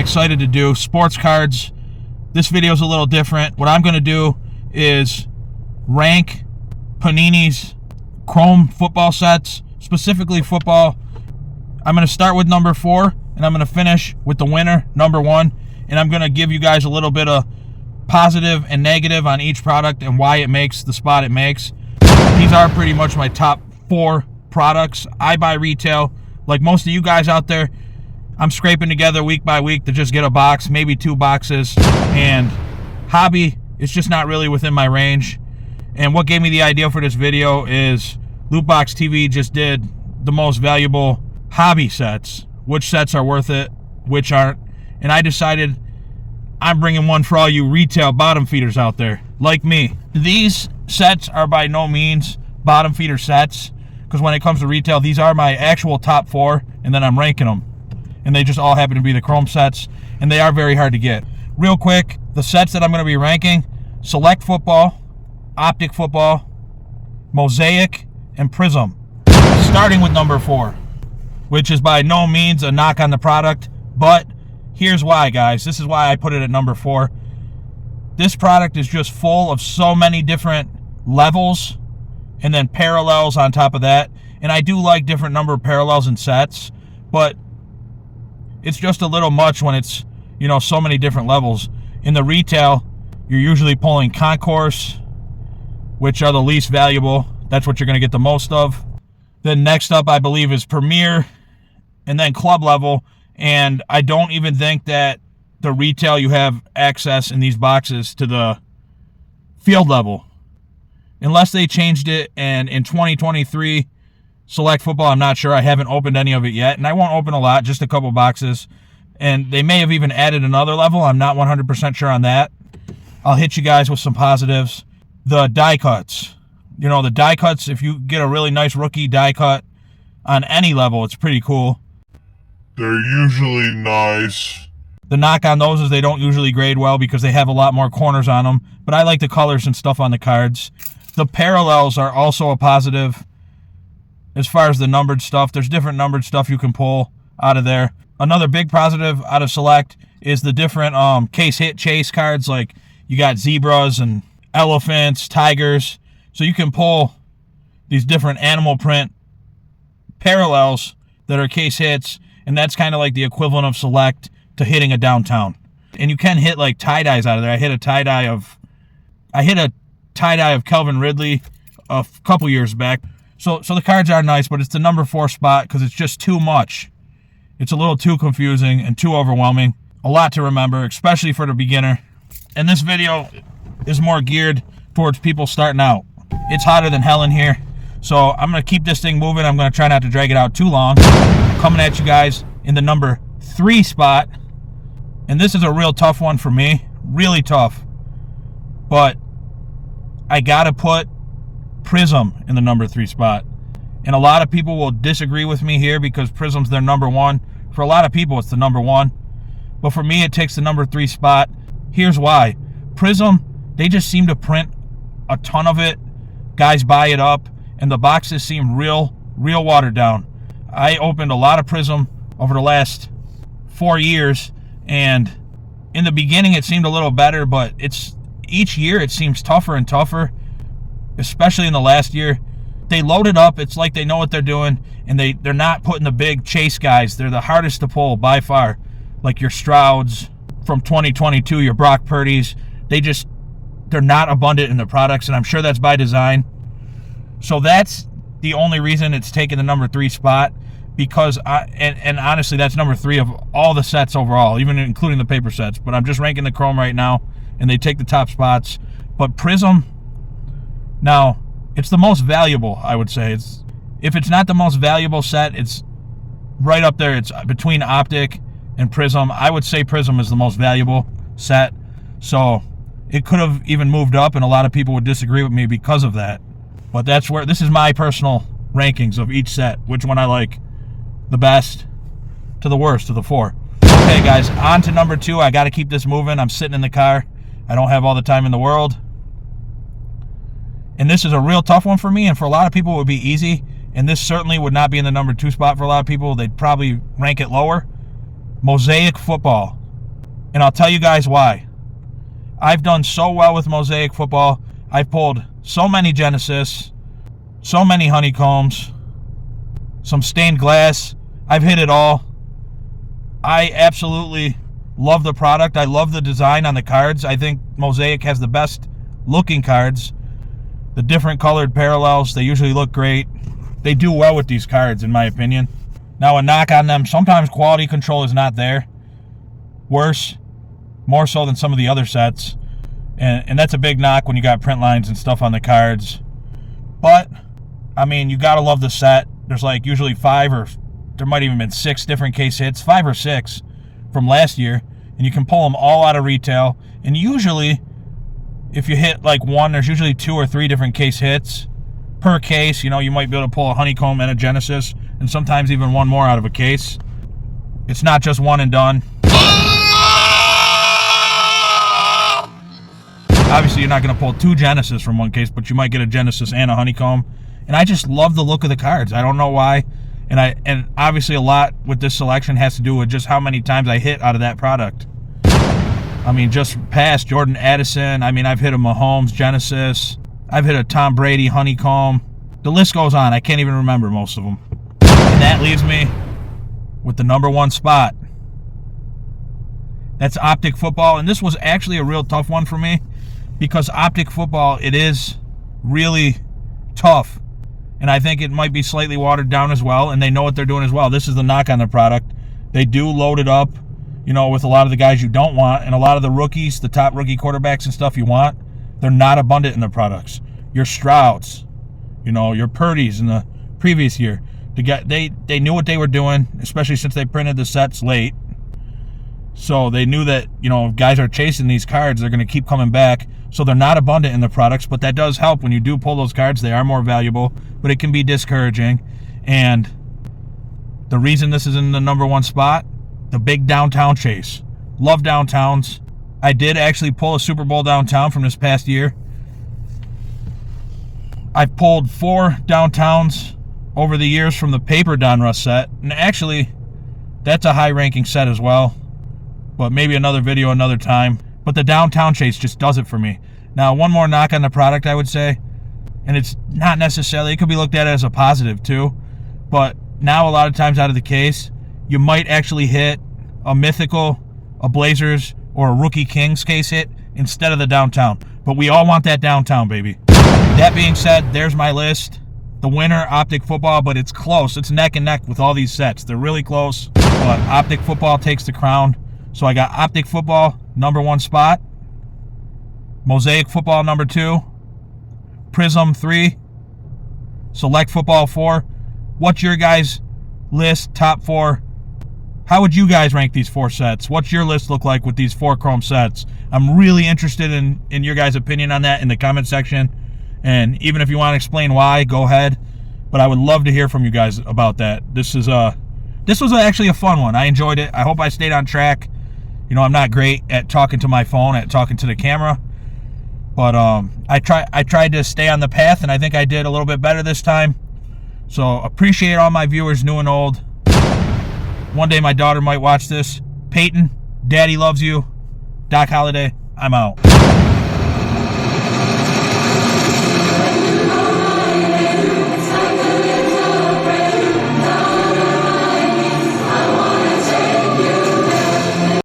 excited to do. Sports cards. This video is a little different. What I'm going to do is rank Panini's Chrome football sets, specifically football. I'm going to start with number 4, and I'm going to finish with the winner, number 1. And I'm going to give you guys a little bit of positive and negative on each product and why it makes the spot it makes. These are pretty much my top 4 products. I buy retail. Like most of you guys out there, I'm scraping together week by week to just get a box, maybe 2 boxes. And hobby is just not really within my range. And what gave me the idea for this video is Lootbox TV just did the most valuable hobby sets. Which sets are worth it, which aren't. And I decided I'm bringing one for all you retail bottom feeders out there, like me. These sets are by no means bottom feeder sets, because when it comes to retail, these are my actual top 4, and then I'm ranking them. And they just all happen to be the Chrome sets, and they are very hard to get. Real quick, the sets that I'm going to be ranking: Select Football, Optic Football, Mosaic, and Prism. Starting with number 4, which is by no means a knock on the product, but here's why, guys. This is why I put it at number 4. This product is just full of so many different levels and then parallels on top of that. And I do like different number of parallels and sets, but it's just a little much when it's, you know, so many different levels. In the retail, you're usually pulling concourse, which are the least valuable. That's what you're going to get the most of. Then next up, I believe, is Premier, and then club level. And I don't even think that the retail you have access in these boxes to the field level. Unless they changed it, and in 2023, Select Football, I'm not sure. I haven't opened any of it yet, and I won't open a lot, just a couple boxes. And they may have even added another level. I'm not 100% sure on that. I'll hit you guys with some positives. The die cuts. You know, the die cuts, if you get a really nice rookie die cut on any level, it's pretty cool. They're usually nice. The knock on those is they don't usually grade well because they have a lot more corners on them. But I like the colors and stuff on the cards. The parallels are also a positive as far as the numbered stuff. There's different numbered stuff you can pull out of there. Another big positive out of Select is the different case hit chase cards. Like you got zebras and elephants, tigers. So you can pull these different animal print parallels that are case hits. And that's kind of like the equivalent of Select to hitting a downtown. And you can hit like tie-dyes out of there. I hit a tie-dye of Calvin Ridley a couple years back. So the cards are nice, but it's the number 4 spot because it's just too much. It's a little too confusing and too overwhelming. A lot to remember, especially for the beginner. And this video is more geared towards people starting out. It's hotter than hell in here. So I'm going to keep this thing moving. I'm going to try not to drag it out too long. Coming at you guys in the number 3 spot. And this is a real tough one for me. Really tough. But I got to put Prism in the number 3 spot. And a lot of people will disagree with me here because Prism's their number 1. For a lot of people, it's the number 1. But for me, it takes the number 3 spot. Here's why. Prism, they just seem to print a ton of it. Guys buy it up. And the boxes seem real watered down. I opened a lot of Prism over the last 4 years, and in the beginning it seemed a little better, but each year it seems tougher and tougher, especially in the last year. They load it up, it's like they know what they're doing, and they're not putting the big chase guys. They're the hardest to pull by far, like your Strouds from 2022, your Brock Purdy's. They're not abundant in the products, and I'm sure that's by design. So that's the only reason it's taken the number 3 spot, because and honestly, that's number 3 of all the sets overall, even including the paper sets. But I'm just ranking the Chrome right now, and they take the top spots. But Prism, now, it's the most valuable, I would say. If it's not the most valuable set, it's right up there. It's between Optic and Prism. I would say Prism is the most valuable set. So it could have even moved up, and a lot of people would disagree with me because of that. But this is my personal rankings of each set, which one I like the best to the worst of the 4. Okay, guys, on to number 2. I got to keep this moving. I'm sitting in the car. I don't have all the time in the world. And this is a real tough one for me, and for a lot of people it would be easy. And this certainly would not be in the number 2 spot for a lot of people. They'd probably rank it lower. Mosaic Football. And I'll tell you guys why. I've done so well with Mosaic Football. I've pulled so many Genesis, so many honeycombs, some stained glass. I've hit it all. I absolutely love the product. I love the design on the cards. I think Mosaic has the best looking cards. The different colored parallels, they usually look great. They do well with these cards, in my opinion. Now, a knock on them, sometimes quality control is not there. Worse, more so than some of the other sets. And that's a big knock when you got print lines and stuff on the cards. But, I mean, you got to love the set. There's like usually 5 or there might even been 6 different case hits, 5 or 6 from last year. And you can pull them all out of retail. And usually, if you hit like one, there's usually 2 or 3 different case hits per case. You know, you might be able to pull a honeycomb and a Genesis, and sometimes even one more out of a case. It's not just one and done. Obviously, you're not going to pull 2 Genesis from one case, but you might get a Genesis and a honeycomb. And I just love the look of the cards. I don't know why. And obviously a lot with this selection has to do with just how many times I hit out of that product. I mean, just past Jordan Addison. I mean, I've hit a Mahomes Genesis. I've hit a Tom Brady honeycomb. The list goes on. I can't even remember most of them. And that leaves me with the number 1 spot. That's Optic Football. And this was actually a real tough one for me, because Optic Football, it is really tough. And I think it might be slightly watered down as well, and they know what they're doing as well. This is the knock on the product. They do load it up, you know, with a lot of the guys you don't want, and a lot of the rookies, the top rookie quarterbacks and stuff you want, they're not abundant in the products. Your Strouds, you know, your Purdy's in the previous year. They knew what they were doing, especially since they printed the sets late. So they knew that, you know, if guys are chasing these cards, they're going to keep coming back. So they're not abundant in the products, but that does help when you do pull those cards. They are more valuable, but it can be discouraging. And the reason this is in the number 1 spot, the big downtown chase. Love downtowns. I did actually pull a Super Bowl downtown from this past year. I've pulled 4 downtowns over the years from the paper Donruss set. And actually, that's a high-ranking set as well. But maybe another video another time. But the downtown chase just does it for me. Now, one more knock on the product, I would say. And it's not necessarily, it could be looked at as a positive too. But now a lot of times out of the case, you might actually hit a mythical, a Blazers, or a Rookie Kings case hit instead of the downtown. But we all want that downtown, baby. That being said, there's my list. The winner, Optic Football, but it's close. It's neck and neck with all these sets. They're really close, but Optic Football takes the crown. So I got Optic Football, number 1 spot. Mosaic Football, number 2. Prism, 3. Select Football, 4. What's your guys' list, top 4? How would you guys rank these 4 sets? What's your list look like with these 4 Chrome sets? I'm really interested in your guys' opinion on that in the comment section. And even if you want to explain why, go ahead. But I would love to hear from you guys about that. This was actually a fun one. I enjoyed it. I hope I stayed on track. You know, I'm not great at talking to my phone, at talking to the camera. But I tried to stay on the path, and I think I did a little bit better this time. So appreciate all my viewers, new and old. One day my daughter might watch this. Peyton, Daddy loves you. Doc Holliday, I'm out.